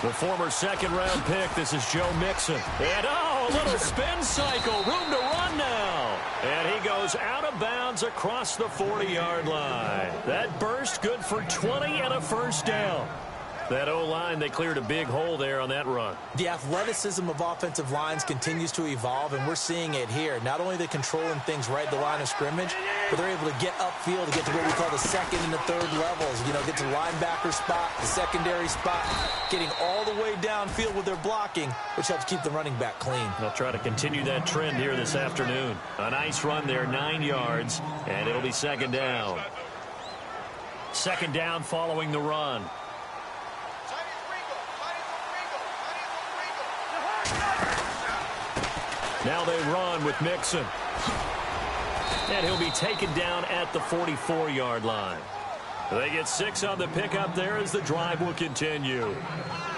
The former second-round pick, this is Joe Mixon. And, oh, a little spin cycle. Room to run now. And he goes out of bounds across the 40-yard line. That burst good for 20 and a first down. That O-line, they cleared a big hole there on that run. The athleticism of offensive lines continues to evolve, and we're seeing it here. Not only are they controlling things right at the line of scrimmage, but they're able to get upfield to get to what we call the second and the third levels. You know, get to the linebacker spot, the secondary spot, getting all the way downfield with their blocking, which helps keep the running back clean. They'll try to continue that trend here this afternoon. A nice run there, 9 yards, and it'll be second down. Second down following the run. Now they run with Mixon. And he'll be taken down at the 44-yard line. They get 6 on the pickup there as the drive will continue.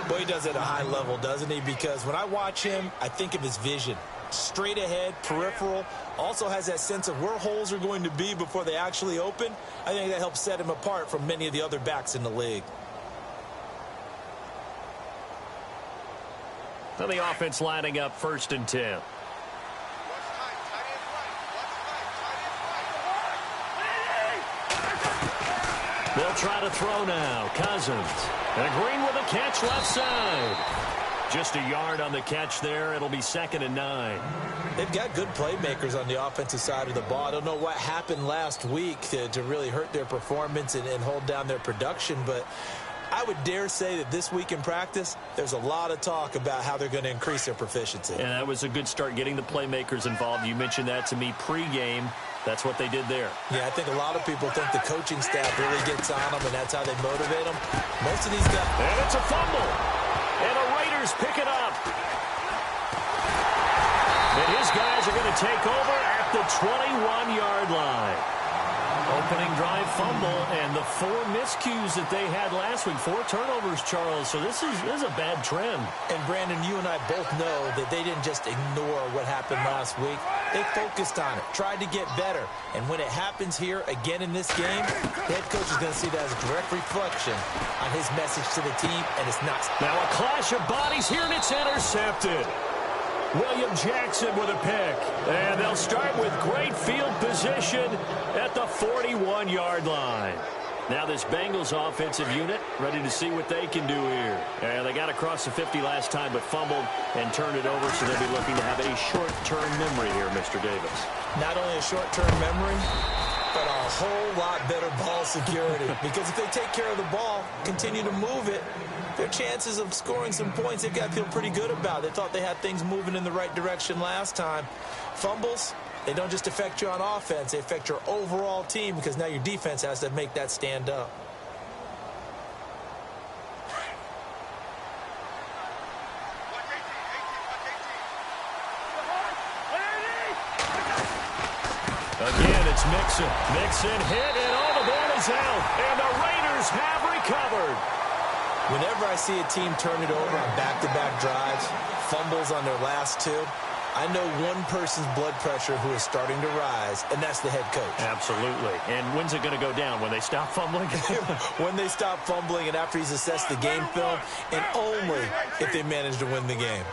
Boy, he does it at a high level, doesn't he? Because when I watch him, I think of his vision. Straight ahead, peripheral. Also has that sense of where holes are going to be before they actually open. I think that helps set him apart from many of the other backs in the league. Now the offense lining up 1st and 10. They'll try to throw now. Cousins. And Green with a catch left side. Just a yard on the catch there. It'll be 2nd and 9. They've got good playmakers on the offensive side of the ball. I don't know what happened last week to really hurt their performance and hold down their production, but I would dare say that this week in practice, there's a lot of talk about how they're going to increase their proficiency. And that was a good start getting the playmakers involved. You mentioned that to me pregame. That's what they did there. Yeah, I think a lot of people think the coaching staff really gets on them, and that's how they motivate them. Most of these guys... And it's a fumble. And the Raiders pick it up. And his guys are going to take over at the 21-yard line. Opening drive fumble, and the 4 miscues that they had last week. 4 turnovers, Charles. So this is a bad trend. And, Brandon, you and I both know that they didn't just ignore what happened last week. They focused on it, tried to get better. And when it happens here again in this game, the head coach is going to see that as a direct reflection on his message to the team, and it's not. Now a clash of bodies here, and it's intercepted. William Jackson with a pick. And they'll start with great field position at the 41-yard line. Now this Bengals offensive unit ready to see what they can do here. And they got across the 50 last time but fumbled and turned it over, so they'll be looking to have a short-term memory here, Mr. Davis. Not only a short-term memory, but a whole lot better ball security. Because if they take care of the ball, continue to move it, their chances of scoring some points, they've got to feel pretty good about. They thought they had things moving in the right direction last time. Fumbles, they don't just affect you on offense. They affect your overall team because now your defense has to make that stand up. Again, it's Mixon. Mixon hit, and all the ball is out. And the Raiders have recovered. Whenever I see a team turn it over on back-to-back drives, fumbles on their last 2, I know one person's blood pressure who is starting to rise, and that's the head coach. Absolutely. And when's it going to go down? When they stop fumbling? When they stop fumbling and after he's assessed the game film, and only if they manage to win the game.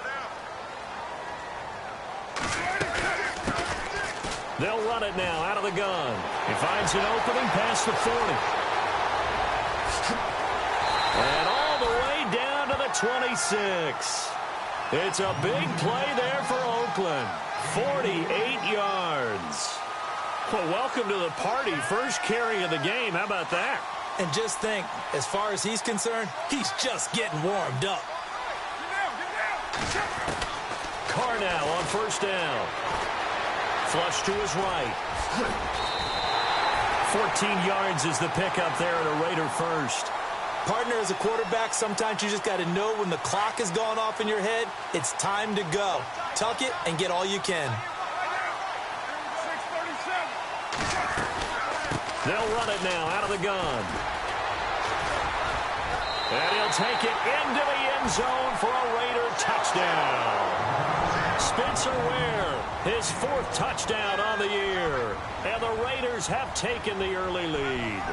They'll run it now out of the gun. He finds an opening past the 40. And all the way down to the 26. It's a big play there for Oakland. 48 yards. Well, welcome to the party. First carry of the game. How about that? And just think, as far as he's concerned, he's just getting warmed up. Carr now on first down. Flush to his right. 14 yards is the pickup there at a Raider first. Partner, as a quarterback, sometimes you just got to know when the clock has gone off in your head, it's time to go. Tuck it and get all you can. They'll run it now out of the gun. And he'll take it into the end zone for a Raider touchdown. Spencer Ware, his 4th touchdown on the year. And the Raiders have taken the early lead.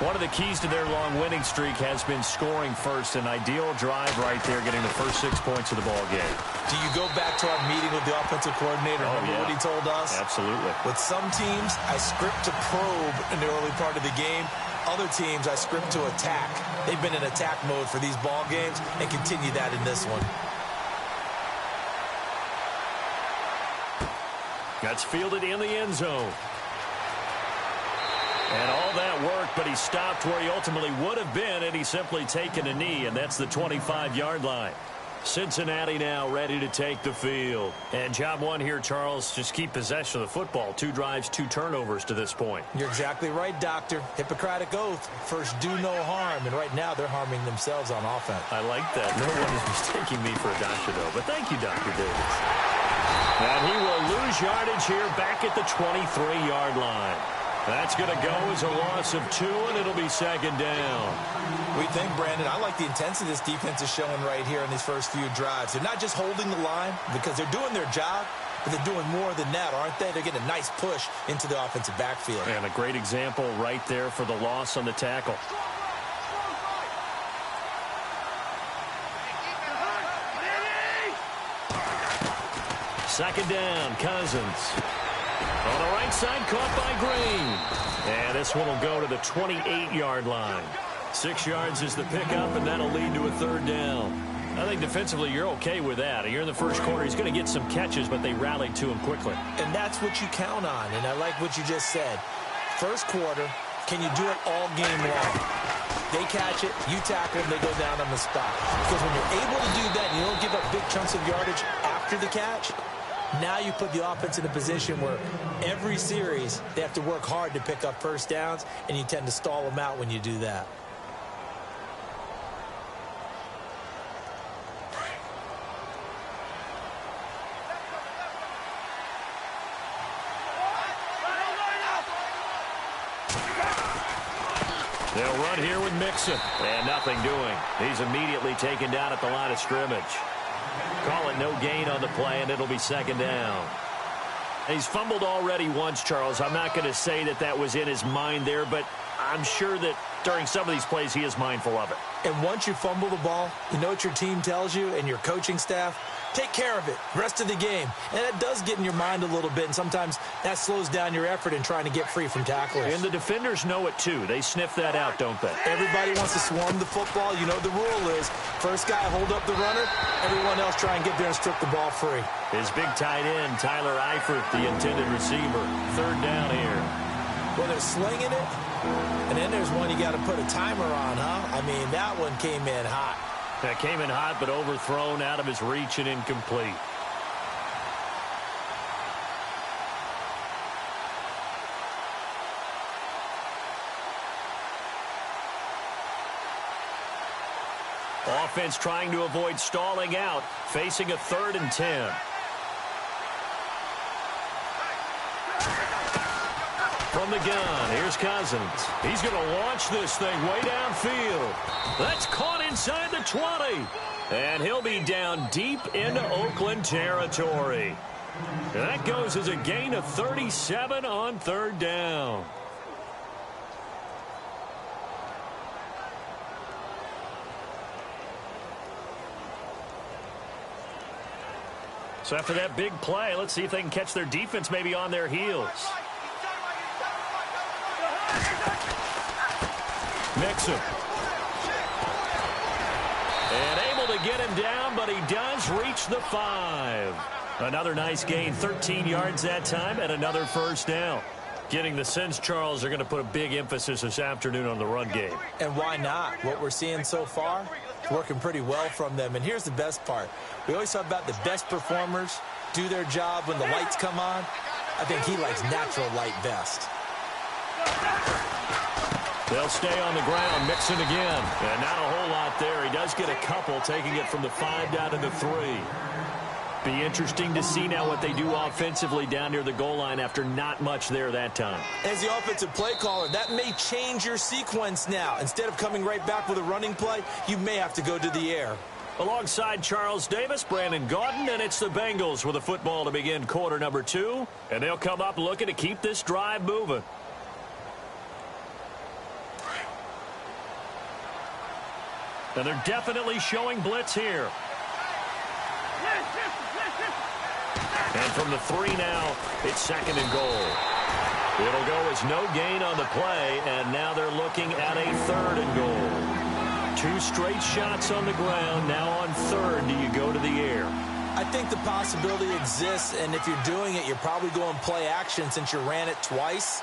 One of the keys to their long winning streak has been scoring first. An ideal drive right there, getting the first 6 points of the ball game. Do you go back to our meeting with the offensive coordinator? Remember what he told us? Absolutely. With some teams, I script to probe in the early part of the game. Other teams, I script to attack. They've been in attack mode for these ball games and continue that in this one. That's fielded in the end zone. And all that work, but he stopped where he ultimately would have been, and he's simply taken a knee, and that's the 25-yard line. Cincinnati now ready to take the field. And job one here, Charles, just keep possession of the football. 2 drives, 2 turnovers to this point. You're exactly right, Doctor. Hippocratic oath. First, do no harm. And right now, they're harming themselves on offense. I like that. No one is mistaking me for a doctor, though. But thank you, Dr. Davis. And he will lose yardage here back at the 23-yard line. That's going to go as a loss of 2, and it'll be second down. We think, Brandon, I like the intensity this defense is showing right here in these first few drives. They're not just holding the line because they're doing their job, but they're doing more than that, aren't they? They're getting a nice push into the offensive backfield. And a great example right there for the loss on the tackle. Second down, Cousins. On the right side, caught by Green. And this one will go to the 28-yard line. 6 yards is the pickup, and that'll lead to a third down. I think defensively you're okay with that. Here in the first quarter, he's going to get some catches, but they rallied to him quickly. And that's what you count on, and I like what you just said. First quarter, can you do it all game long? They catch it, you tackle them, they go down on the spot. Because when you're able to do that and you don't give up big chunks of yardage after the catch, now you put the offense in a position where every series they have to work hard to pick up first downs, and you tend to stall them out when you do that. They'll run here with Mixon. And nothing doing. He's immediately taken down at the line of scrimmage. Call it no gain on the play, and it'll be second down. He's fumbled already once, Charles. I'm not going to say that that was in his mind there, but I'm sure that during some of these plays he is mindful of it. And once you fumble the ball, you know what your team tells you and your coaching staff? Take care of it rest of the game. And it does get in your mind a little bit, and sometimes that slows down your effort in trying to get free from tacklers. And the defenders know it, too. They sniff that out, don't they? Everybody wants to swarm the football. You know the rule is first guy hold up the runner, everyone else try and get there and strip the ball free. His big tight end, Tyler Eifert, the intended receiver. Third down here. Well, they're slinging it, and then there's one you got to put a timer on, huh? I mean, that one came in hot. That came in hot, but overthrown out of his reach and incomplete. Offense trying to avoid stalling out, facing a 3rd and 10. From the gun, here's Cousins. He's going to launch this thing way downfield. That's caught inside the 20. And he'll be down deep into Oakland territory. And that goes as a gain of 37 on 3rd down. So after that big play, let's see if they can catch their defense maybe on their heels. Mixon. And able to get him down, but he does reach the 5. Another nice gain, 13 yards that time, and another first down. Getting the sense, Charles, are going to put a big emphasis this afternoon on the run game. And why not? What we're seeing so far, working pretty well from them. And here's the best part. We always talk about the best performers do their job when the lights come on. I think he likes natural light best. They'll stay on the ground, Mixon again. And not a whole lot there. He does get a couple, taking it from the 5 down to the 3. Be interesting to see now what they do offensively down near the goal line after not much there that time. As the offensive play caller, that may change your sequence now. Instead of coming right back with a running play, you may have to go to the air. Alongside Charles Davis, Brandon Gaudin, and it's the Bengals with the football to begin quarter number 2. And they'll come up looking to keep this drive moving. And they're definitely showing blitz here. And from the 3 now, it's 2nd and goal. It'll go as no gain on the play, and now they're looking at a 3rd and goal. 2 straight shots on the ground. Now on 3rd, do you go to the air? I think the possibility exists, and if you're doing it, you're probably going play action since you ran it twice.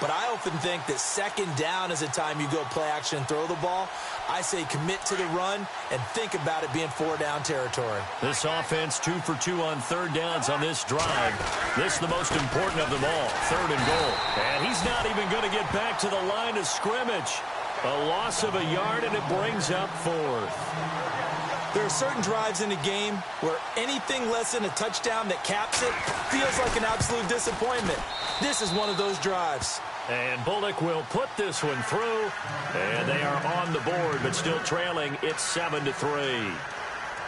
But I often think that 2nd down is the time you go play action and throw the ball. I say commit to the run and think about it being 4-down territory. This offense 2 for 2 on 3rd downs on this drive. This is the most important of them all, 3rd and goal. And he's not even going to get back to the line of scrimmage. A loss of a yard, and it brings up 4th. There are certain drives in the game where anything less than a touchdown that caps it feels like an absolute disappointment. This is one of those drives. And Bullock will put this one through, and they are on the board, but still trailing. It's 7-3.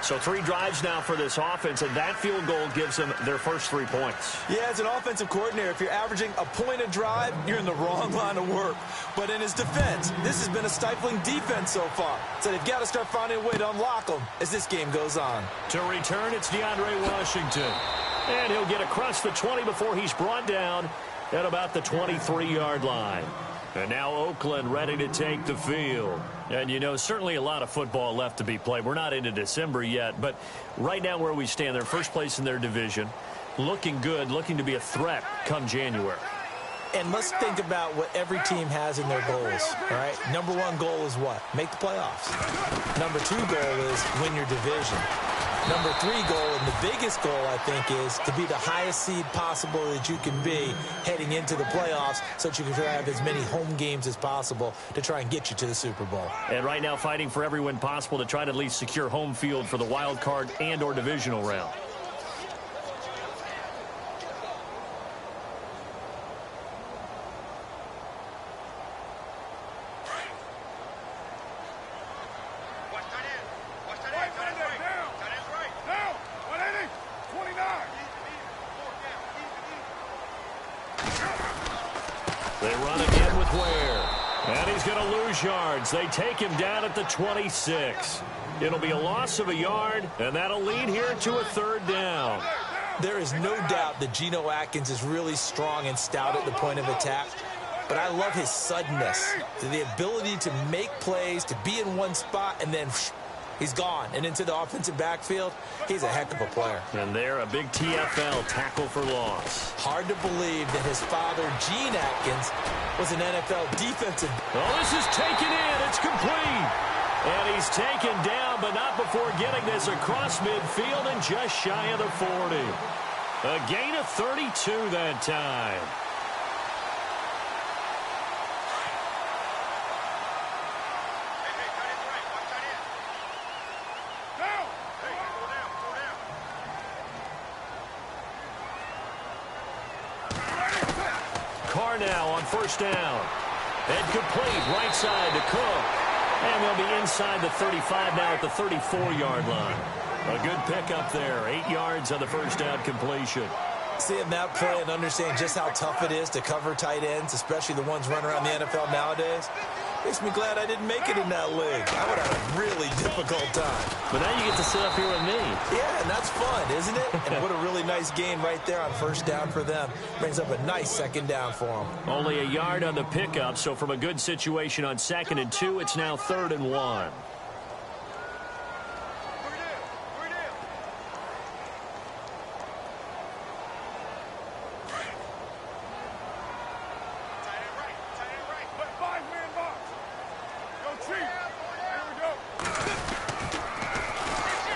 So 3 drives now for this offense, and that field goal gives them their first 3 points. Yeah, as an offensive coordinator, if you're averaging a point a drive, you're in the wrong line of work. But in his defense, this has been a stifling defense so far. So they've got to start finding a way to unlock them as this game goes on. To return, it's DeAndre Washington. And he'll get across the 20 before he's brought down at about the 23-yard line. And now Oakland ready to take the field. And, you know, certainly a lot of football left to be played. We're not into December yet, but right now where we stand, they're first place in their division, looking good, looking to be a threat come January. And let's think about what every team has in their goals, all right? Number 1 goal is what? Make the playoffs. Number 2 goal is win your division. Number 3 goal, and the biggest goal, I think, is to be the highest seed possible that you can be heading into the playoffs so that you can have as many home games as possible to try and get you to the Super Bowl. And right now fighting for every win possible to try to at least secure home field for the wild card and or divisional round. They run again with Ware. And he's going to lose yards. They take him down at the 26. It'll be a loss of a yard, and that'll lead here to a 3rd down. There is no doubt that Geno Atkins is really strong and stout at the point of attack. But I love his suddenness, the ability to make plays, to be in one spot, and then he's gone. And into the offensive backfield, he's a heck of a player. And there, a big TFL, tackle for loss. Hard to believe that his father, Gene Atkins, was an NFL defensive. Oh, this is taken in. It's complete. And he's taken down, but not before getting this across midfield and just shy of the 40. A gain of 32 that time. Carr now on 1st down. And complete right side to Cook. And they'll be inside the 35 now at the 34-yard line. A good pickup there. 8 yards on the 1st down completion. Seeing that play and understanding just how tough it is to cover tight ends, especially the ones running around the NFL nowadays, makes me glad I didn't make it in that league. I would have had a really difficult time. But now you get to sit up here with me. Yeah, and that's fun, isn't it? And what a really nice game right there on 1st down for them. Brings up a nice 2nd down for them. Only a yard on the pickup, so from a good situation on 2nd and 2, it's now 3rd and 1.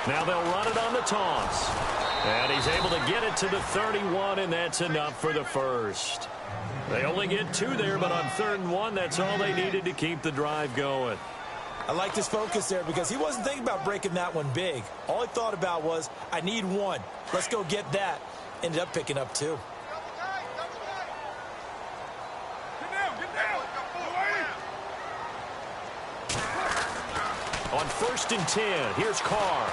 Now they'll run it on the toss. And he's able to get it to the 31, and that's enough for the 1st. They only get 2 there, but on 3rd and 1, that's all they needed to keep the drive going. I liked his focus there because he wasn't thinking about breaking that one big. All he thought about was, I need 1. Let's go get that. Ended up picking up 2. On 1st and 10, here's Carr.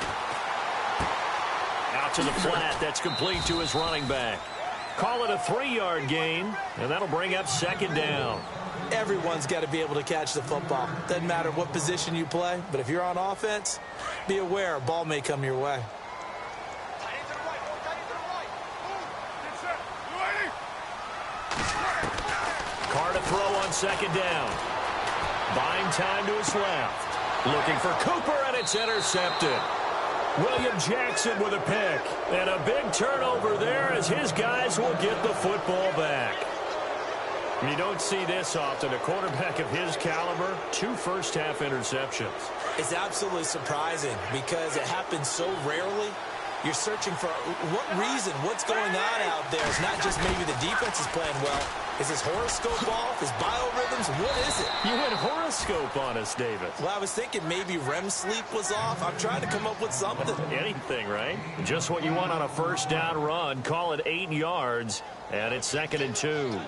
Out to the flat. That's complete to his running back. Call it a 3-yard gain, and that'll bring up 2nd down. Everyone's got to be able to catch the football. Doesn't matter what position you play, but if you're on offense, be aware a ball may come your way. Carr to throw on second down. Buying time to his left. Looking for Cooper, and it's intercepted. William Jackson with a pick. And a big turnover there as his guys will get the football back. You don't see this often. A quarterback of his caliber, 2 first-half interceptions. It's absolutely surprising because it happens so rarely. You're searching for what reason, what's going on out there. It's not just maybe the defense is playing well. Is his horoscope off? His biorhythms? What is it? You went horoscope on us, David. Well, I was thinking maybe REM sleep was off. I'm trying to come up with something. Anything, right? Just what you want on a first down run. Call it 8 yards, and it's 2nd and 2.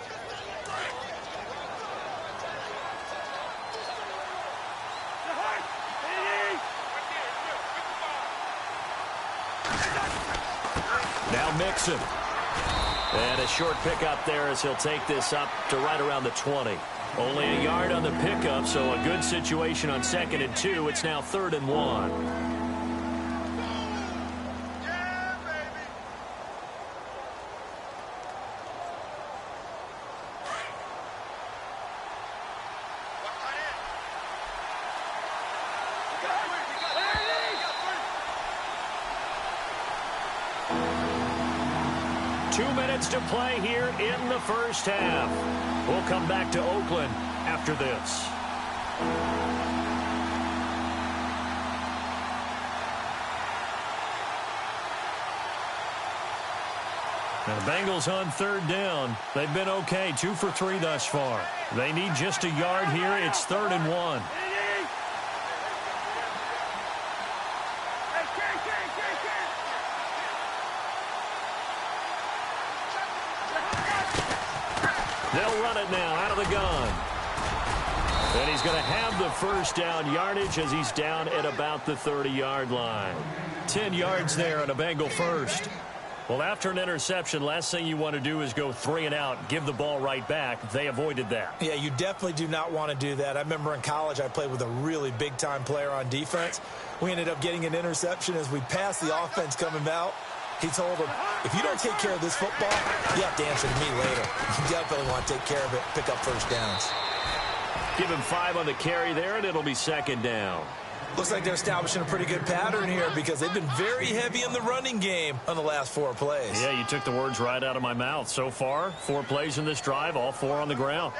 Now Mixon. And a short pickup there as he'll take this up to right around the 20. Only a yard on the pickup, so a good situation on 2nd and 2. It's now 3rd and 1. To play here in the first half. We'll come back to Oakland after this. And the Bengals on 3rd down. They've been okay, 2 for 3 thus far. They need just a yard here. It's 3rd and 1. They'll run it now out of the gun. And he's going to have the first down yardage as he's down at about the 30-yard line. 10 yards there on a Bengal first. Well, after an interception, last thing you want to do is go 3 and out, give the ball right back. They avoided that. Yeah, you definitely do not want to do that. I remember in college I played with a really big-time player on defense. We ended up getting an interception as we passed the offense coming out. He told him, if you don't take care of this football, you have to answer to me later. You definitely want to take care of it, pick up first downs. Give him 5 on the carry there, and it'll be 2nd down. Looks like they're establishing a pretty good pattern here because they've been very heavy in the running game on the last 4 plays. Yeah, you took the words right out of my mouth. So far, 4 plays in this drive, all 4 on the ground.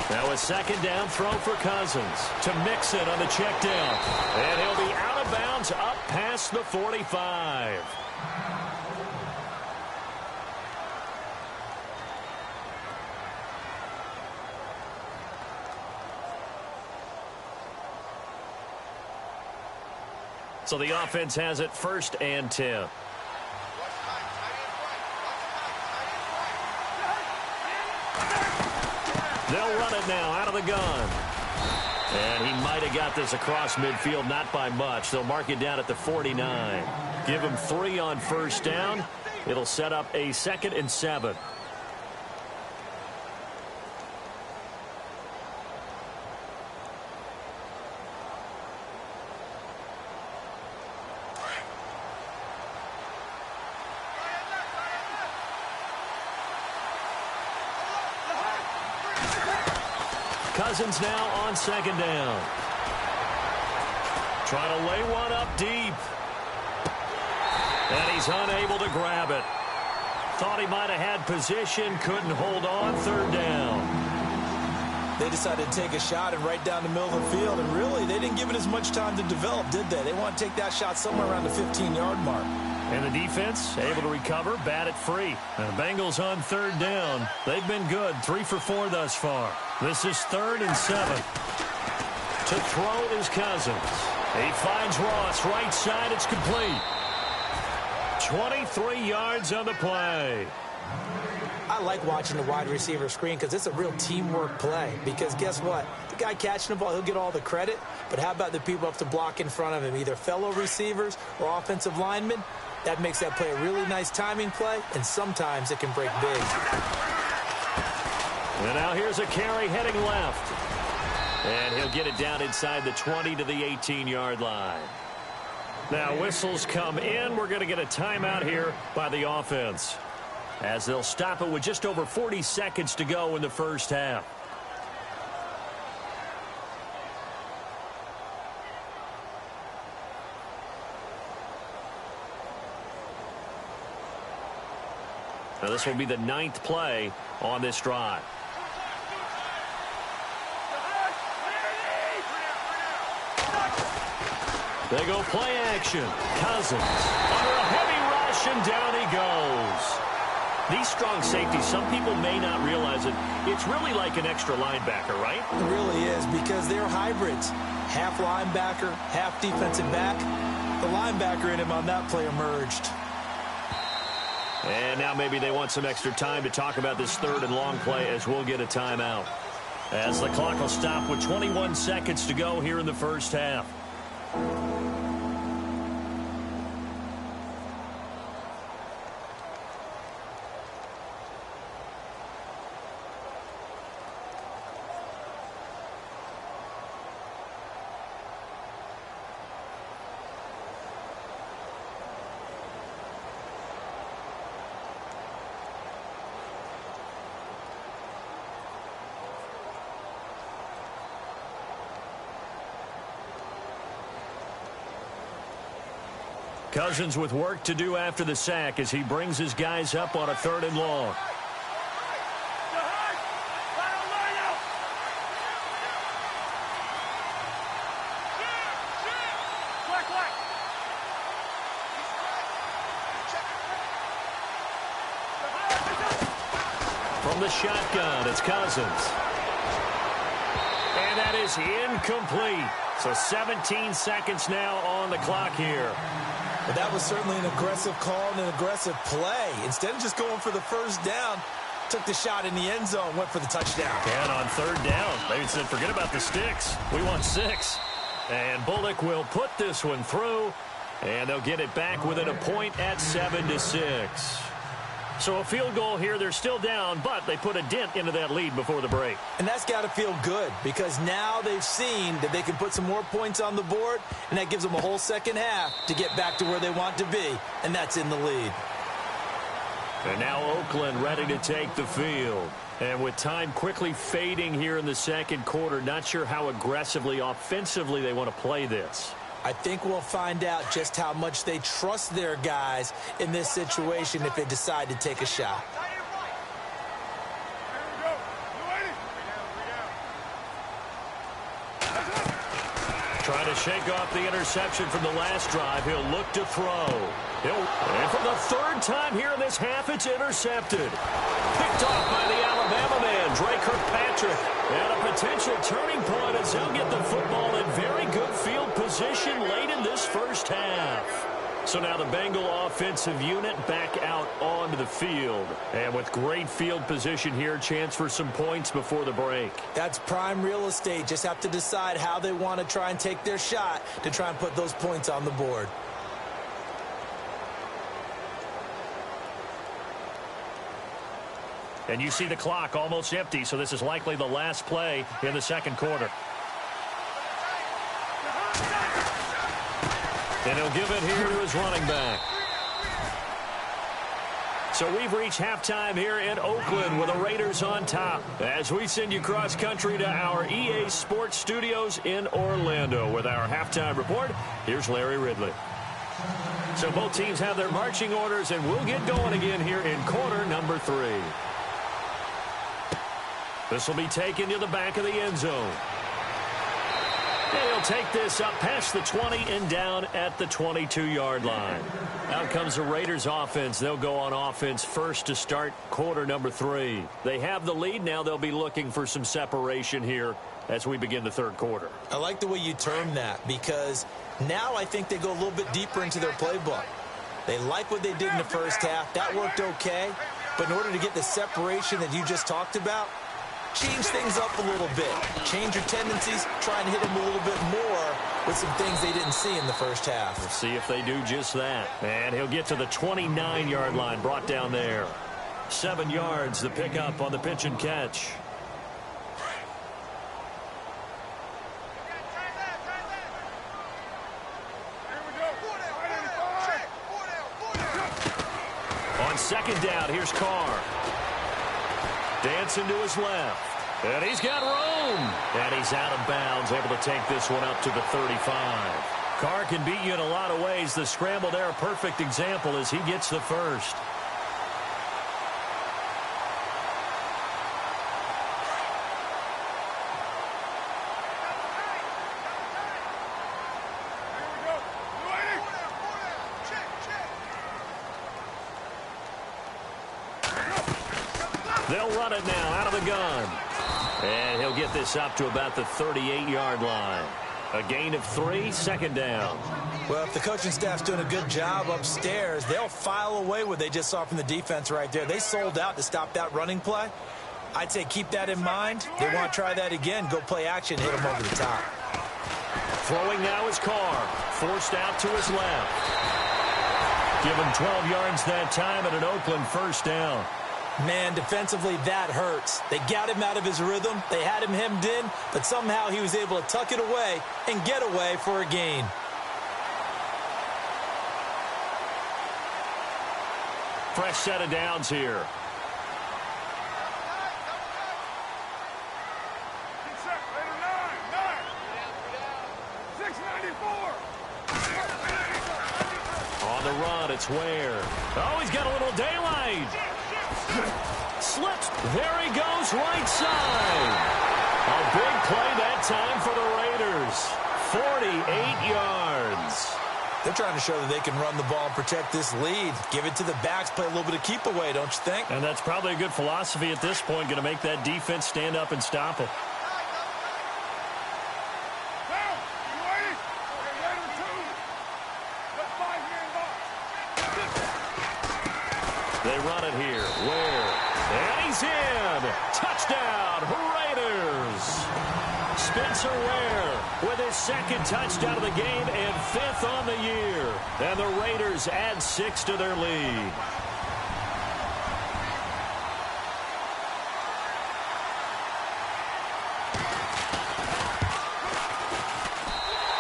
Now a 2nd down throw for Cousins to Mixon on the check down. And he'll be out of bounds up past the 45. So the offense has it 1st and 10. They'll run it now out of the gun. And he might have got this across midfield, not by much. They'll mark it down at the 49. Give him 3 on first down. It'll set up a 2nd and 7. Cousins now on 2nd down. Trying to lay one up deep. And he's unable to grab it. Thought he might have had position, couldn't hold on. 3rd down. They decided to take a shot and right down the middle of the field, and really, they didn't give it as much time to develop, did they? They want to take that shot somewhere around the 15-yard mark. And the defense able to recover, bat it free. And the Bengals on 3rd down. They've been good, 3 for 4 thus far. This is 3rd and 7. To throw is Cousins. He finds Ross, right side, it's complete. 23 yards on the play. I like watching the wide receiver screen because it's a real teamwork play. Because guess what? The guy catching the ball, he'll get all the credit. But how about the people who have to block in front of him, either fellow receivers or offensive linemen? That makes that play a really nice timing play, and sometimes it can break big. And now here's a carry heading left. And he'll get it down inside the 20 to the 18-yard line. Now whistles come in. We're going to get a timeout here by the offense, as they'll stop it with just over 40 seconds to go in the first half. Now this will be the 9th play on this drive. They go play action. Cousins under a heavy rush, and down he goes. These strong safeties, some people may not realize it. It's really like an extra linebacker, right? It really is, because they're hybrids. Half linebacker, half defensive back. The linebacker in him on that play emerged. And now maybe they want some extra time to talk about this 3rd and long play, as we'll get a timeout, as the clock will stop with 21 seconds to go here in the first half. Cousins with work to do after the sack as he brings his guys up on a 3rd and long. From the shotgun, it's Cousins. And that is incomplete. So 17 seconds now on the clock here. But that was certainly an aggressive call and an aggressive play. Instead of just going for the first down, took the shot in the end zone, went for the touchdown. And on 3rd down, they said, forget about the sticks. We want 6. And Bullock will put this one through, and they'll get it back within a point at 7-6. So a field goal here. They're still down, but they put a dent into that lead before the break. And that's got to feel good, because now they've seen that they can put some more points on the board, and that gives them a whole second half to get back to where they want to be, and that's in the lead. And now Oakland ready to take the field. And with time quickly fading here in the second quarter, not sure how aggressively, offensively they want to play this. I think we'll find out just how much they trust their guys in this situation if they decide to take a shot. Trying to shake off the interception from the last drive. He'll look to throw. And for the 3rd time here in this half, it's intercepted. Picked off by the Alabama man, Dre Kirkpatrick. And a potential turning point as he'll get the football in very good field position late in this first half. So now the Bengal offensive unit back out onto the field. And with great field position here, chance for some points before the break. That's prime real estate. Just have to decide how they want to try and take their shot to try and put those points on the board. And you see the clock almost empty, so this is likely the last play in the second quarter. And he'll give it here to his running back. So we've reached halftime here in Oakland with the Raiders on top. As we send you cross-country to our EA Sports Studios in Orlando with our halftime report, here's Larry Ridley. So both teams have their marching orders, and we'll get going again here in quarter number 3. This will be taken to the back of the end zone. And he'll take this up past the 20 and down at the 22-yard line. Out comes the Raiders offense. They'll go on offense first to start quarter number 3. They have the lead. Now they'll be looking for some separation here as we begin the third quarter. I like the way you term that, because now I think they go a little bit deeper into their playbook. They like what they did in the first half. That worked okay. But in order to get the separation that you just talked about, change things up a little bit. Change your tendencies, try and hit them a little bit more with some things they didn't see in the first half. We'll see if they do just that. And he'll get to the 29-yard line, brought down there. 7 yards, the pickup on the pitch and catch. On second down, here's Carr. Dancing to his left. And he's got room. And he's out of bounds, able to take this one up to the 35. Carr can beat you in a lot of ways. The scramble there, a perfect example as he gets the first. They'll run it now out of the gun. And he'll get this up to about the 38-yard line. A gain of 3, second down. Well, if the coaching staff's doing a good job upstairs, they'll file away what they just saw from the defense right there. They sold out to stop that running play. I'd say keep that in mind. They want to try that again. Go play action, hit them over the top. Throwing now is Carr. Forced out to his left. Give him 12 yards that time and an Oakland first down. Man, defensively, that hurts. They got him out of his rhythm. They had him hemmed in, but somehow he was able to tuck it away and get away for a gain. Fresh set of downs here. On the run, it's Ware. Oh, he's got a little daylight. Slips. There he goes, right side. A big play that time for the Raiders. 48 yards. They're trying to show that they can run the ball and protect this lead. Give it to the backs, play a little bit of keep away, don't you think? And that's probably a good philosophy at this point, going to make that defense stand up and stop it. They run it here. Ware. And he's in. Touchdown, Raiders. Spencer Ware with his second touchdown of the game and 5th on the year. And the Raiders add 6 to their lead.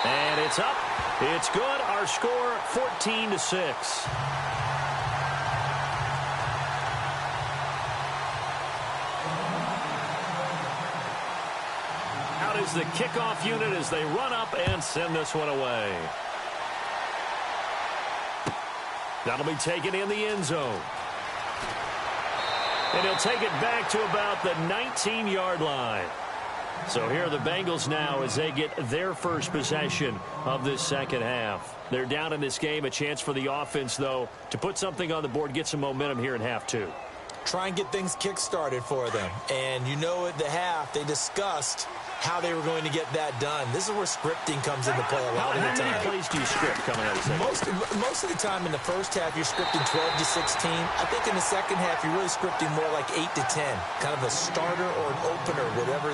And it's up. It's good. Our score 14-6. Is the kickoff unit as they run up and send this one away. That'll be taken in the end zone. And he'll take it back to about the 19-yard line. So here are the Bengals now as they get their first possession of this second half. They're down in this game. A chance for the offense, though, to put something on the board, get some momentum here in half 2. Try and get things kick-started for them. And you know at the half, they discussed how they were going to get that done. This is where scripting comes into play a lot of the time. How many plays do you script coming out of the second? Most of the time in the first half, you're scripting 12 to 16. I think in the second half, you're really scripting more like 8 to 10. Kind of a starter or an opener, whatever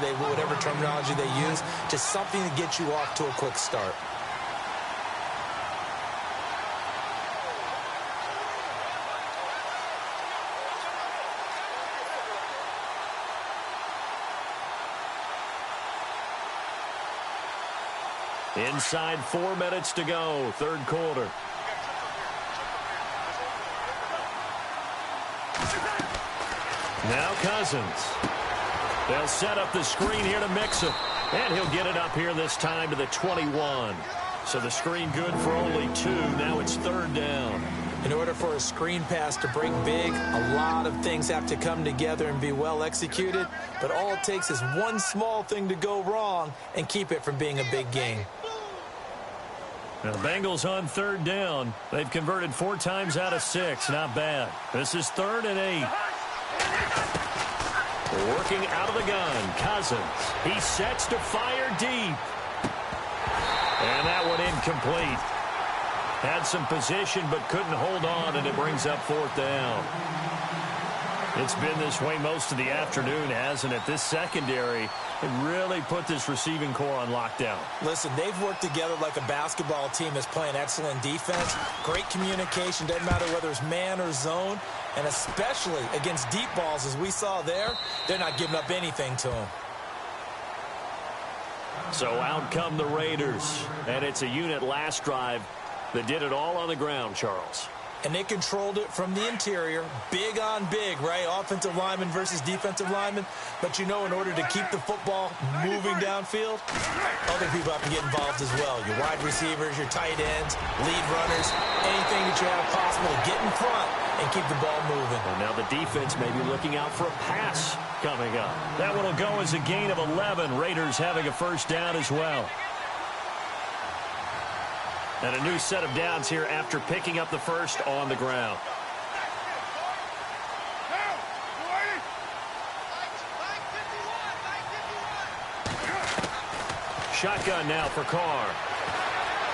terminology they use, just something to get you off to a quick start. Inside 4 minutes to go, third quarter. Now Cousins. They'll set up the screen here to mix it. And he'll get it up here this time to the 21. So the screen good for only 2. Now it's third down. In order for a screen pass to break big, a lot of things have to come together and be well executed. But all it takes is one small thing to go wrong and keep it from being a big gain. Now the Bengals on third down. They've converted 4 times out of 6. Not bad. This is 3rd and 8. Working out of the gun. Cousins. He sets to fire deep. And that one incomplete. Had some position but couldn't hold on, and it brings up 4th down. It's been this way most of the afternoon, hasn't it? This secondary really put this receiving core on lockdown. Listen, they've worked together like a basketball team that's playing excellent defense. Great communication, doesn't matter whether it's man or zone. And especially against deep balls, as we saw there, they're not giving up anything to them. So out come the Raiders. And it's a unit last drive that did it all on the ground, Charles. And they controlled it from the interior, big on big, right? Offensive lineman versus defensive lineman. But, you know, in order to keep the football moving downfield, other people have to get involved as well. Your wide receivers, your tight ends, lead runners, anything that you have possible to get in front and keep the ball moving. And now the defense may be looking out for a pass coming up. That one will go as a gain of 11. Raiders having a first down as well. And a new set of downs here after picking up the first on the ground. Shotgun now for Carr.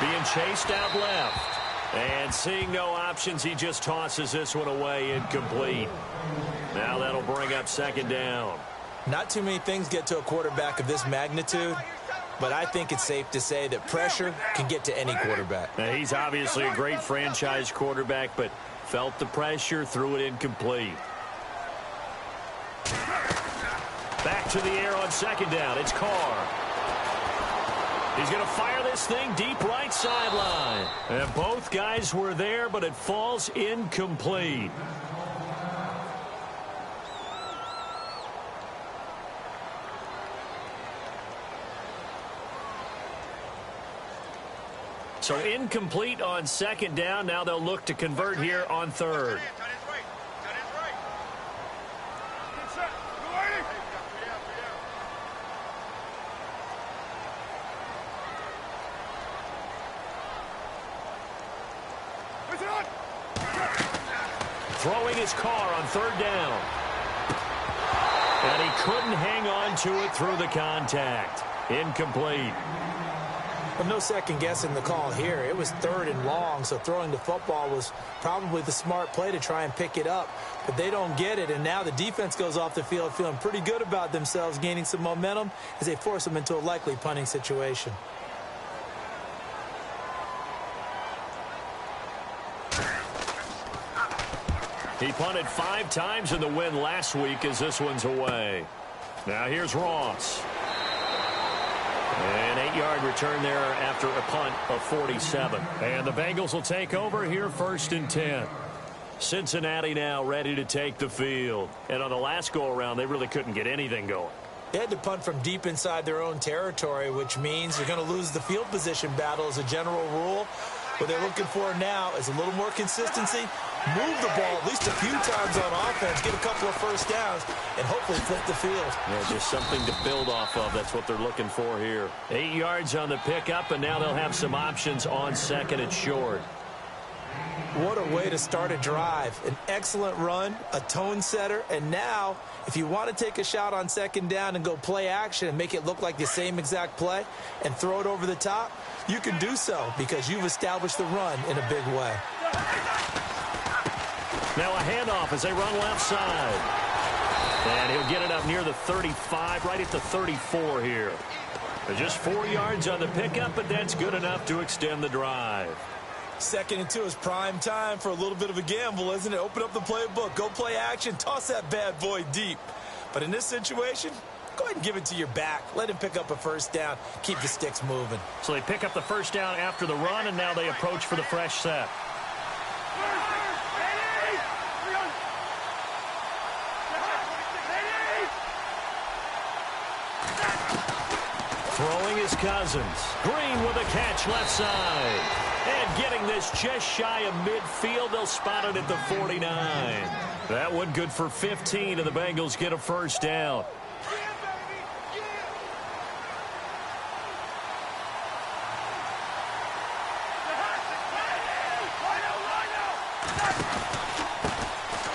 Being chased out left. And seeing no options, he just tosses this one away, incomplete. Now that'll bring up second down. Not too many things get to a quarterback of this magnitude, but I think it's safe to say that pressure can get to any quarterback. Now, he's obviously a great franchise quarterback, but felt the pressure, threw it incomplete. Back to the air on second down. It's Carr. He's going to fire this thing deep right sideline. And both guys were there, but it falls incomplete. So incomplete on second down. Now they'll look to convert here on third. Throwing his Carr on third down. And he couldn't hang on to it through the contact. Incomplete. Well, no second guessing the call here. It was third and long, so throwing the football was probably the smart play to try and pick it up. But they don't get it, and now the defense goes off the field feeling pretty good about themselves, gaining some momentum as they force them into a likely punting situation. He punted 5 times in the win last week as this one's away. Now here's Ross. An 8-yard return there after a punt of 47. And the Bengals will take over here first and 10. Cincinnati now ready to take the field. And on the last go-around, they really couldn't get anything going. They had to punt from deep inside their own territory, which means you're going to lose the field position battle as a general rule. What they're looking for now is a little more consistency, move the ball at least a few times on offense, get a couple of first downs, and hopefully flip the field. Yeah, just something to build off of. That's what they're looking for here. 8 yards on the pickup, and now they'll have some options on second and short. What a way to start a drive. An excellent run, a tone setter, and now if you want to take a shot on second down and go play action and make it look like the same exact play and throw it over the top, you can do so because you've established the run in a big way. Now a handoff as they run left side. And he'll get it up near the 35, right at the 34 here. Just 4 yards on the pickup, but that's good enough to extend the drive. 2nd and 2 is prime time for a little bit of a gamble, isn't it? Open up the playbook, go play action, toss that bad boy deep. But in this situation, go ahead and give it to your back. Let him pick up a first down. Keep the sticks moving. So they pick up the first down after the run, and now they approach for the fresh set. Throwing is Cousins. Green with a catch left side. And getting this just shy of midfield. They'll spot it at the 49. That one good for 15, and the Bengals get a first down.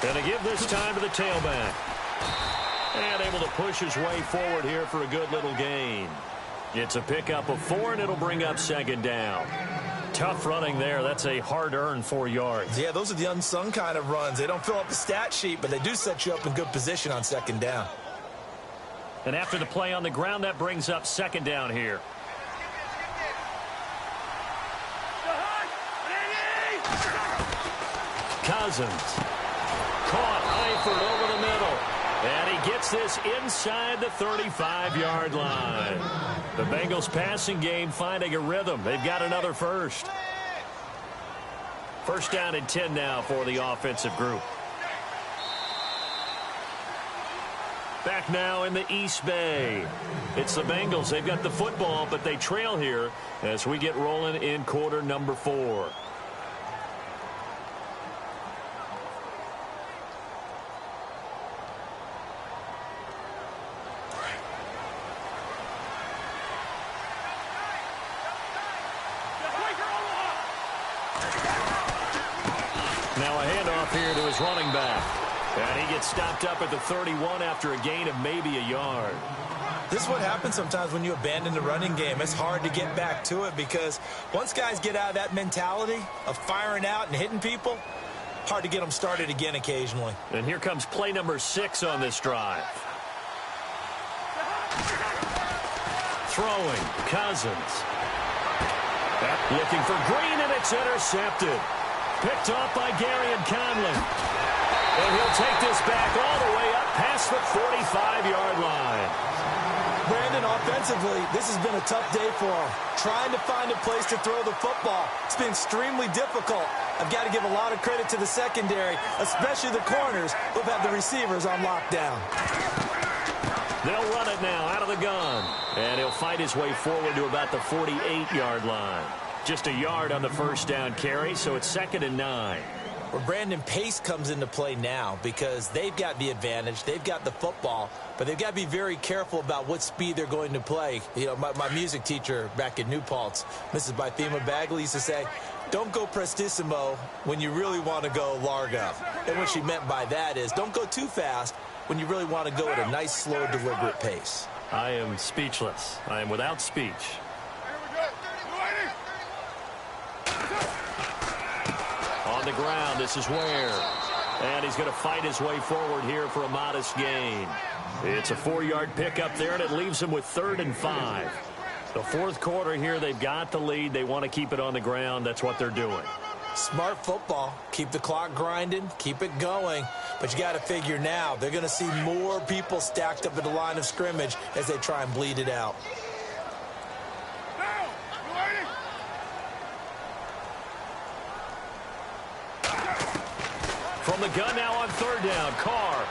Gonna give this time to the tailback. And able to push his way forward here for a good little gain. It's a pickup of 4, and it'll bring up second down. Tough running there. That's a hard-earned 4 yards. Yeah, those are the unsung kind of runs. They don't fill up the stat sheet, but they do set you up in good position on second down. And after the play on the ground, that brings up second down here. Cousins. Caught Eifert over the middle. And he gets this inside the 35-yard line. The Bengals passing game finding a rhythm. They've got another first. First down and 10 now for the offensive group. Back now in the East Bay. It's the Bengals. They've got the football, but they trail here as we get rolling in quarter number 4. Now a handoff here to his running back. And he gets stopped up at the 31 after a gain of maybe a yard. This is what happens sometimes when you abandon the running game. It's hard to get back to it because once guys get out of that mentality of firing out and hitting people, hard to get them started again occasionally. And here comes play number 6 on this drive. Throwing, Cousins. Looking for Green, and it's intercepted. Picked off by Gary and Conley. And he'll take this back all the way up past the 45-yard line. Brandon, offensively, this has been a tough day for him. Trying to find a place to throw the football. It's been extremely difficult. I've got to give a lot of credit to the secondary, especially the corners who've had the receivers on lockdown. They'll run it now out of the gun. And he'll fight his way forward to about the 48-yard line. Just a yard on the first down carry, so it's 2nd and 9. Well, Brandon, pace comes into play now because they've got the advantage. They've got the football, but they've got to be very careful about what speed they're going to play. You know, my music teacher back in New Paltz, Mrs. Bythema Bagley, used to say, don't go prestissimo when you really want to go largo. And what she meant by that is don't go too fast when you really want to go at a nice, slow, deliberate pace. I am speechless. I am without speech. On the ground, this is Ware. And he's going to fight his way forward here for a modest gain. It's a 4-yard pickup there, and it leaves him with 3rd and 5. The fourth quarter here, they've got the lead. They want to keep it on the ground. That's what they're doing. Smart football. Keep the clock grinding. Keep it going. But you got to figure now, they're going to see more people stacked up at the line of scrimmage as they try and bleed it out. From the gun now on 3rd down, Carr.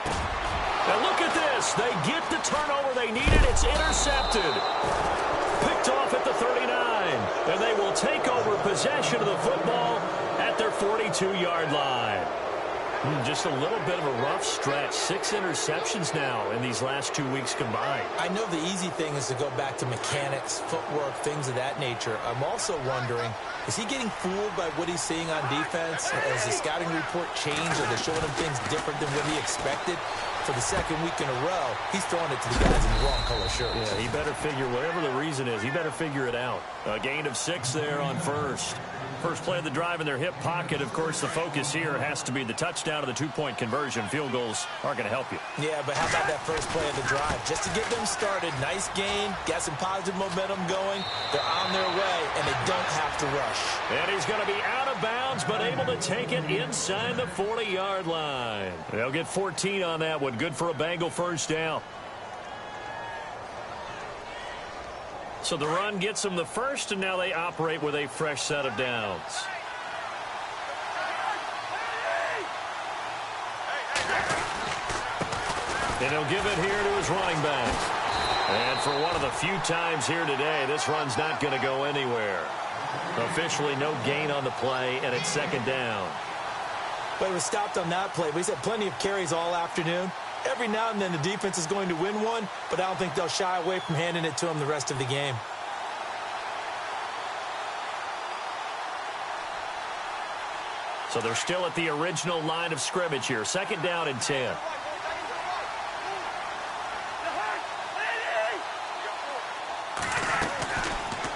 And look at this. They get the turnover they needed. It's intercepted. Picked off at the 39. And they will take over possession of the football at their 42-yard line. Just a little bit of a rough stretch. 6 interceptions now in these last 2 weeks combined. I know the easy thing is to go back to mechanics, footwork, things of that nature. I'm also wondering, is he getting fooled by what he's seeing on defense? Has the scouting report changed? Are they showing him things different than what he expected? For the second week in a row, he's throwing it to the guys in the wrong color shirts. Yeah, he better figure, whatever the reason is, he better figure it out. A gain of 6 there on first. First play of the drive in their hip pocket. Of course, the focus here has to be the touchdown of the 2-point conversion. Field goals aren't going to help you. Yeah, but how about that first play of the drive? Just to get them started, nice gain, got some positive momentum going. They're on their way, and they don't have to rush. And he's going to be out of bounds, but able to take it inside the 40-yard line. They'll get 14 on that one. Good for a Bengal first down. So the run gets them the first, and now they operate with a fresh set of downs. And he'll give it here to his running back. And for one of the few times here today, this run's not going to go anywhere. Officially no gain on the play, and it's 2nd down. But he was stopped on that play, but he's had plenty of carries all afternoon. Every now and then the defense is going to win one, but I don't think they'll shy away from handing it to him the rest of the game. So they're still at the original line of scrimmage here. 2nd down and 10.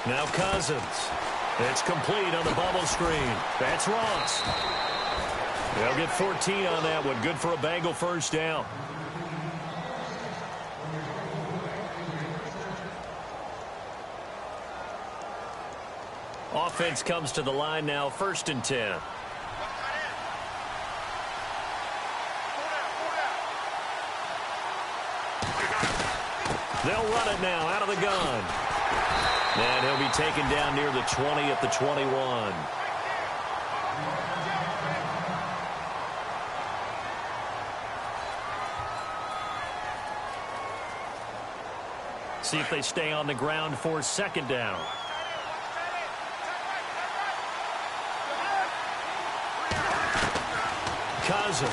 Now Cousins. It's complete on the bubble screen. That's Ross. They'll get 14 on that one. Good for a Bengal first down. Offense comes to the line now, 1st and 10. They'll run it now out of the gun. And he'll be taken down near the 20 at the 21. See if they stay on the ground for 2nd down. Cousins.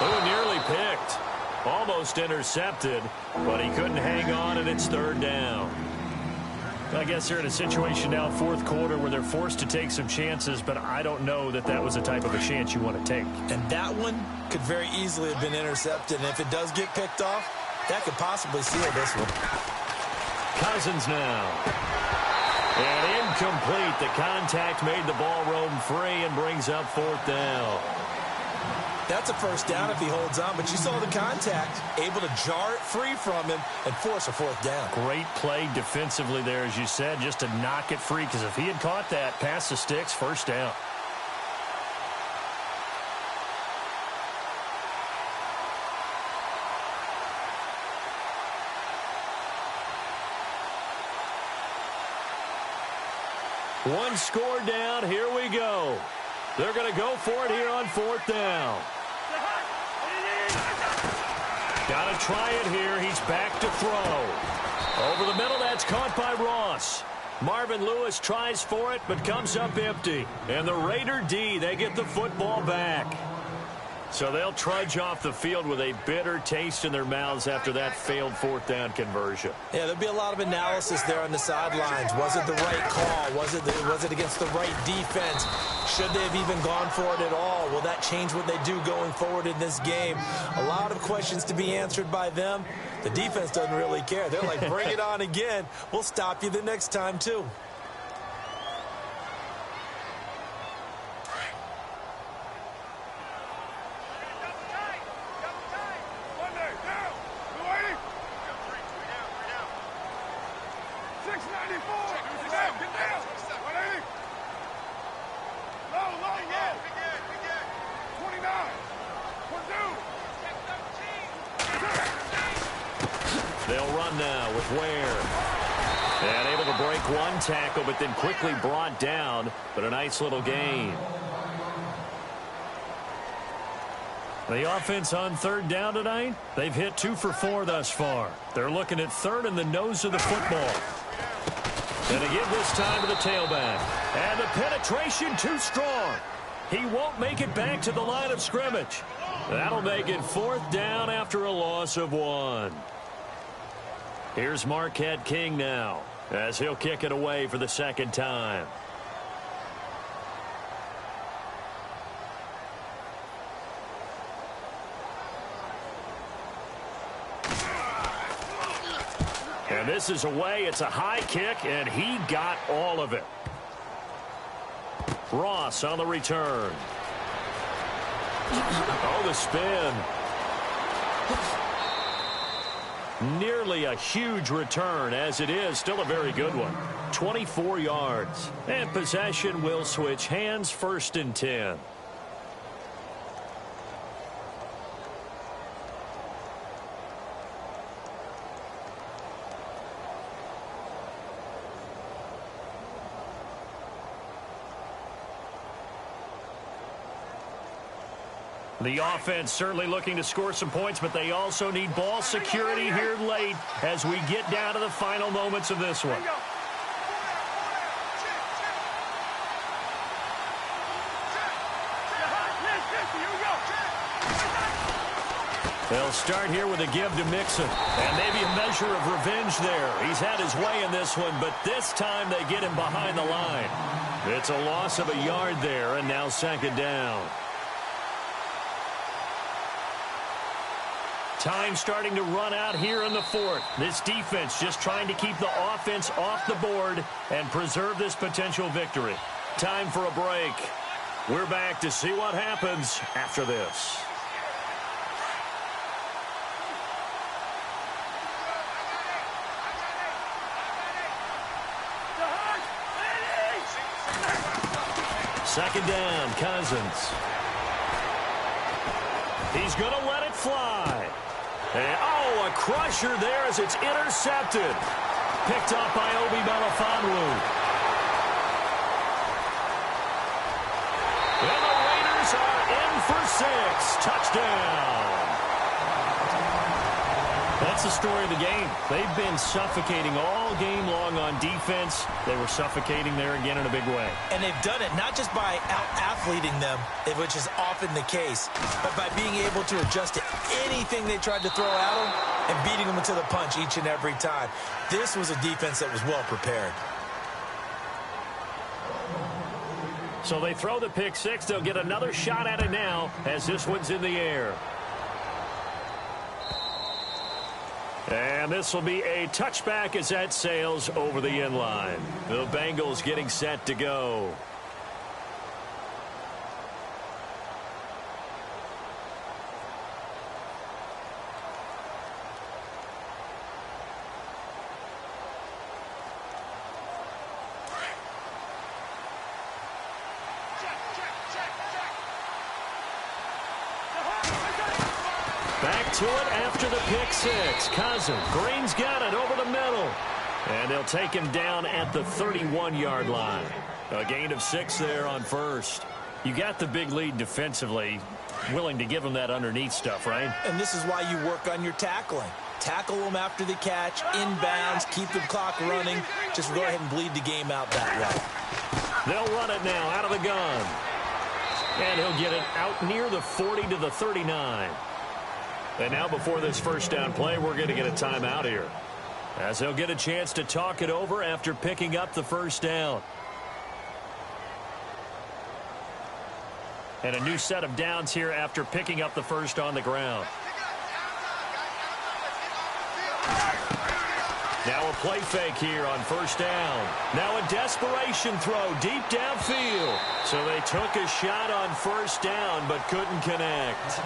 Oh, nearly picked. Almost intercepted, but he couldn't hang on, and it's 3rd down. I guess they're in a situation now, 4th quarter, where they're forced to take some chances, but I don't know that that was the type of a chance you want to take. And that one could very easily have been intercepted, and if it does get picked off, that could possibly seal this one. Cousins now. And incomplete. The contact made the ball roam free and brings up 4th down. That's a 1st down if he holds on, but you saw the contact, able to jar it free from him and force a 4th down. Great play defensively there, as you said, just to knock it free, because if he had caught that, past the sticks, 1st down. One score down. Here we go. They're going to go for it here on 4th down. Got to try it here. He's back to throw. Over the middle, that's caught by Ross. Marvin Lewis tries for it, but comes up empty. And the Raider D, they get the football back. So they'll trudge off the field with a bitter taste in their mouths after that failed 4th down conversion. Yeah, there'll be a lot of analysis there on the sidelines. Was it the right call? Was it against the right defense? Should they have even gone for it at all? Will that change what they do going forward in this game? A lot of questions to be answered by them. The defense doesn't really care. They're like, bring it on again. We'll stop you the next time, too. They'll run now with Ware. And able to break one tackle, but then quickly brought down. But a nice little gain. The offense on 3rd down tonight, they've hit 2 for 4 thus far. They're looking at 3rd in the nose of the football. And again this time to the tailback. And the penetration too strong. He won't make it back to the line of scrimmage. That'll make it 4th down after a loss of 1. Here's Marquette King now, as he'll kick it away for the 2nd time. And this is away. It's a high kick, and he got all of it. Ross on the return. Oh, the spin. Nearly a huge return, as it is still a very good one. 24 yards. And possession will switch hands, 1st and 10. The offense certainly looking to score some points, but they also need ball security here late as we get down to the final moments of this one. They'll start here with a give to Mixon. And maybe a measure of revenge there. He's had his way in this one, but this time they get him behind the line. It's a loss of a yard there, and now 2nd down. Time starting to run out here in the fourth. This defense just trying to keep the offense off the board and preserve this potential victory. Time for a break. We're back to see what happens after this. Second down, Cousins. He's going to let it fly. And, oh, a crusher there as it's intercepted. Picked up by Obi Melifonwu. And the Raiders are in for 6. Touchdown. That's the story of the game. They've been suffocating all game long on defense. They were suffocating there again in a big way. And they've done it not just by out-athleting them, which is often the case, but by being able to adjust to anything they tried to throw at them and beating them into the punch each and every time. This was a defense that was well prepared. So they throw the pick six. They'll get another shot at it now as this one's in the air. And this will be a touchback as that sails over the end line. The Bengals getting set to go. Back to it after the pick six. Cousins. Green's got it over the middle. And they'll take him down at the 31-yard line. A gain of 6 there on first. You got the big lead defensively. Willing to give them that underneath stuff, right? And this is why you work on your tackling. Tackle them after the catch, inbounds, keep the clock running. Just go ahead and bleed the game out that way. They'll run it now out of the gun. And he'll get it out near the 40 to the 39. And now before this first down play, we're going to get a timeout here, as they'll get a chance to talk it over after picking up the first down. And a new set of downs here after picking up the first on the ground. Now a play fake here on first down. Now a desperation throw deep downfield. So they took a shot on first down but couldn't connect.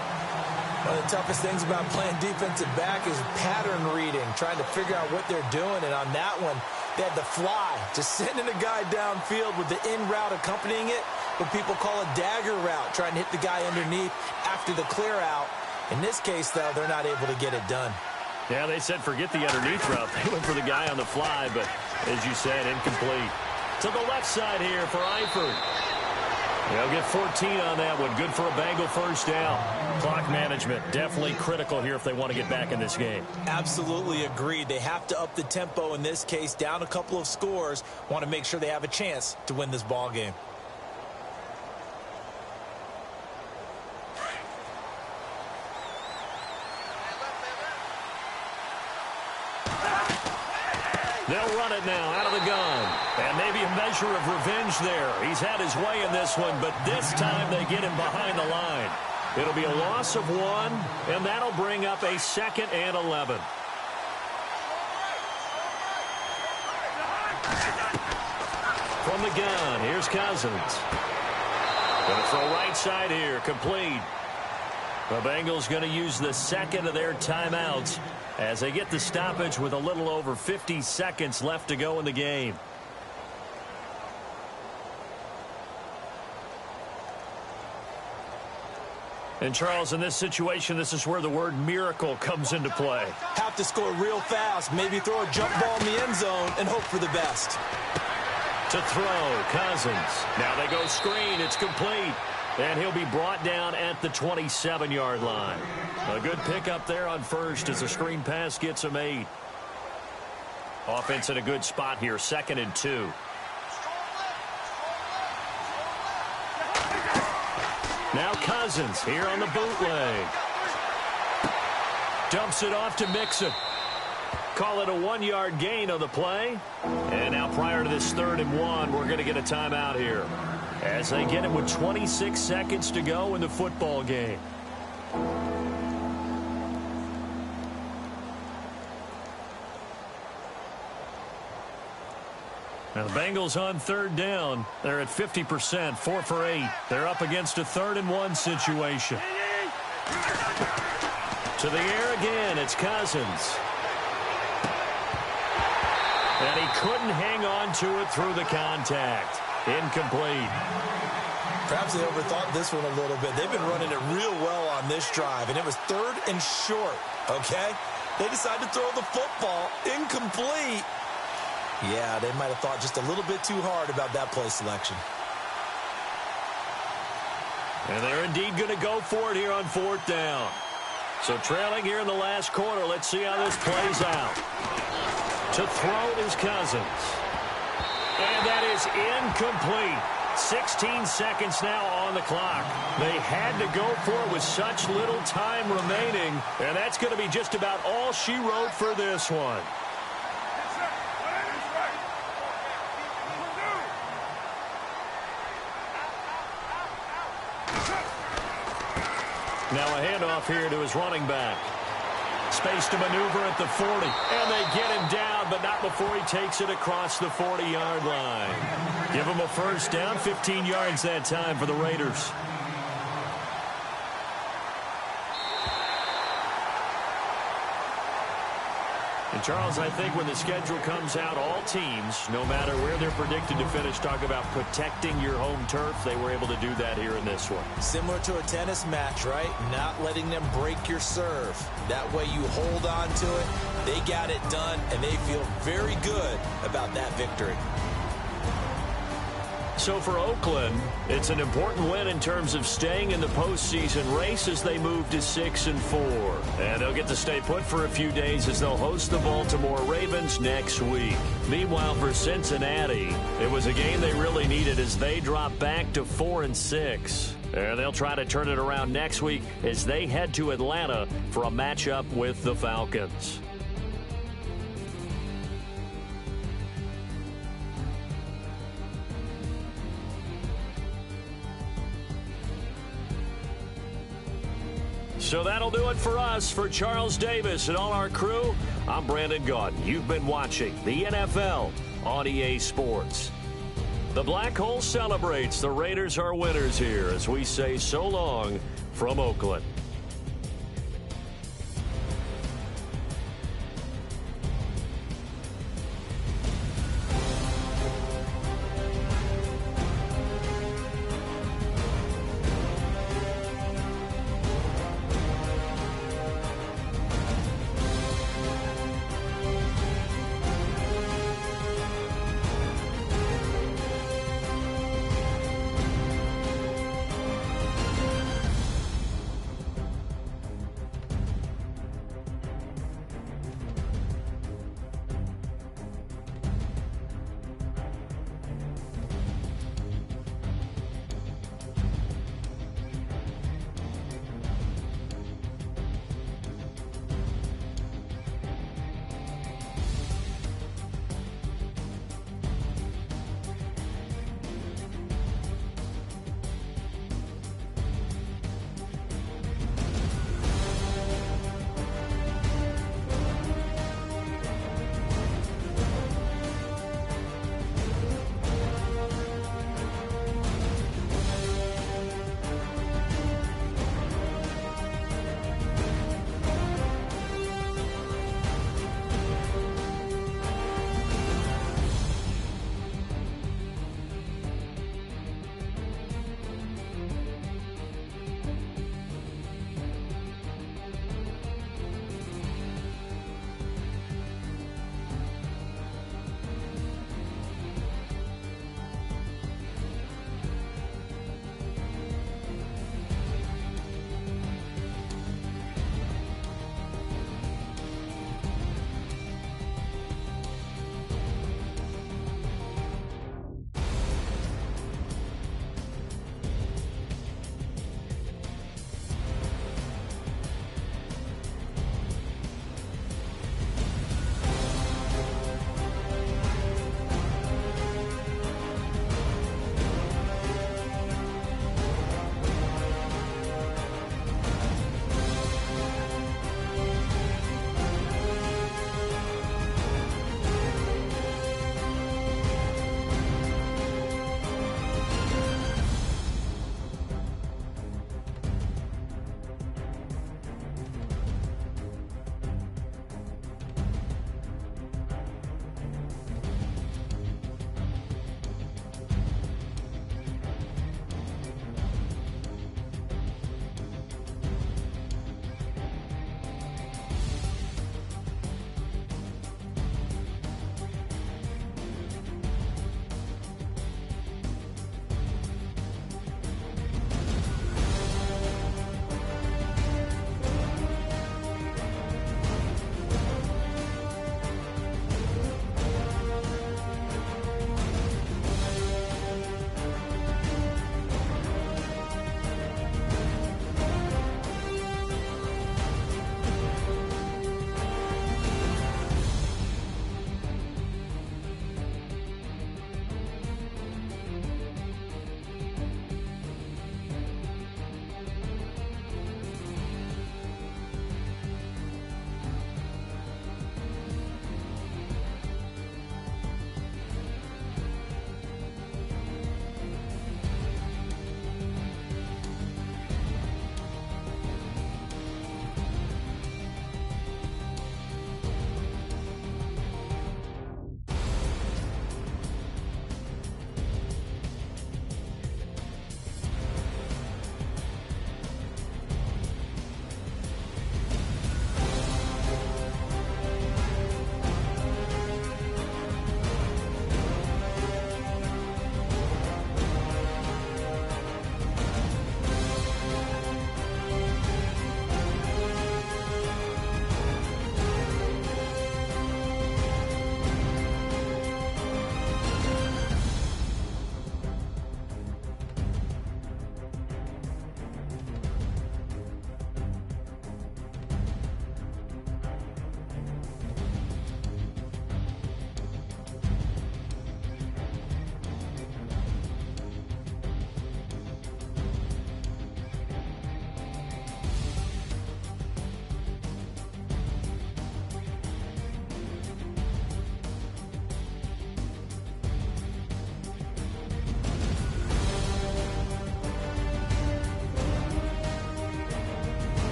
One of the toughest things about playing defensive back is pattern reading, trying to figure out what they're doing. And on that one, they had the fly, just sending a guy downfield with the in route accompanying it, what people call a dagger route, trying to hit the guy underneath after the clear out. In this case, though, they're not able to get it done. Yeah, they said forget the underneath route. They went for the guy on the fly, but as you said, incomplete. To the left side here for Eifert. They'll get 14 on that one. Good for a Bengal first down. Clock management definitely critical here if they want to get back in this game. Absolutely agreed. They have to up the tempo in this case, down a couple of scores. Want to make sure they have a chance to win this ball game. They'll run it now out of the gun. And maybe a measure of revenge there. He's had his way in this one, but this time they get him behind the line. It'll be a loss of 1, and that'll bring up a 2nd and 11. From the gun, here's Cousins. Going to throw right side here, complete. The Bengals going to use the second of their timeouts as they get the stoppage with a little over 50 seconds left to go in the game. And, Charles, in this situation, this is where the word miracle comes into play. Have to score real fast, maybe throw a jump ball in the end zone and hope for the best. To throw, Cousins. Now they go screen. It's complete. And he'll be brought down at the 27-yard line. A good pickup there on first as the screen pass gets him 8. Offense in a good spot here, 2nd and 2. Now Cousins here on the bootleg. Dumps it off to Mixon. Call it a 1-yard gain on the play. And now prior to this 3rd and 1, we're going to get a timeout here, as they get it with 26 seconds to go in the football game. Now the Bengals on third down. They're at 50%, 4 for 8. They're up against a 3rd-and-1 situation. To the air again, it's Cousins. And he couldn't hang on to it through the contact. Incomplete. Perhaps they overthought this one a little bit. They've been running it real well on this drive, and it was 3rd and short, okay? They decided to throw the football. Incomplete. Yeah, they might have thought just a little bit too hard about that play selection. And they're indeed going to go for it here on 4th down. So trailing here in the last quarter, let's see how this plays out. To throw is Cousins. And that is incomplete. 16 seconds now on the clock. They had to go for it with such little time remaining, and that's going to be just about all she wrote for this one. Now a handoff here to his running back. Space to maneuver at the 40, and they get him down, but not before he takes it across the 40-yard line. Give him a first down, 15 yards that time for the Raiders. And Charles, I think when the schedule comes out, all teams, no matter where they're predicted to finish, talk about protecting your home turf. They were able to do that here in this one. Similar to a tennis match, right? Not letting them break your serve. That way you hold on to it. They got it done, and they feel very good about that victory. So for Oakland, it's an important win in terms of staying in the postseason race as they move to 6-4. And they'll get to stay put for a few days as they'll host the Baltimore Ravens next week. Meanwhile, for Cincinnati, it was a game they really needed as they drop back to 4-6. And they'll try to turn it around next week as they head to Atlanta for a matchup with the Falcons. So that'll do it for us. For Charles Davis and all our crew, I'm Brandon Gaudin. You've been watching the NFL on EA Sports. The Black Hole celebrates. The Raiders are winners here as we say so long from Oakland.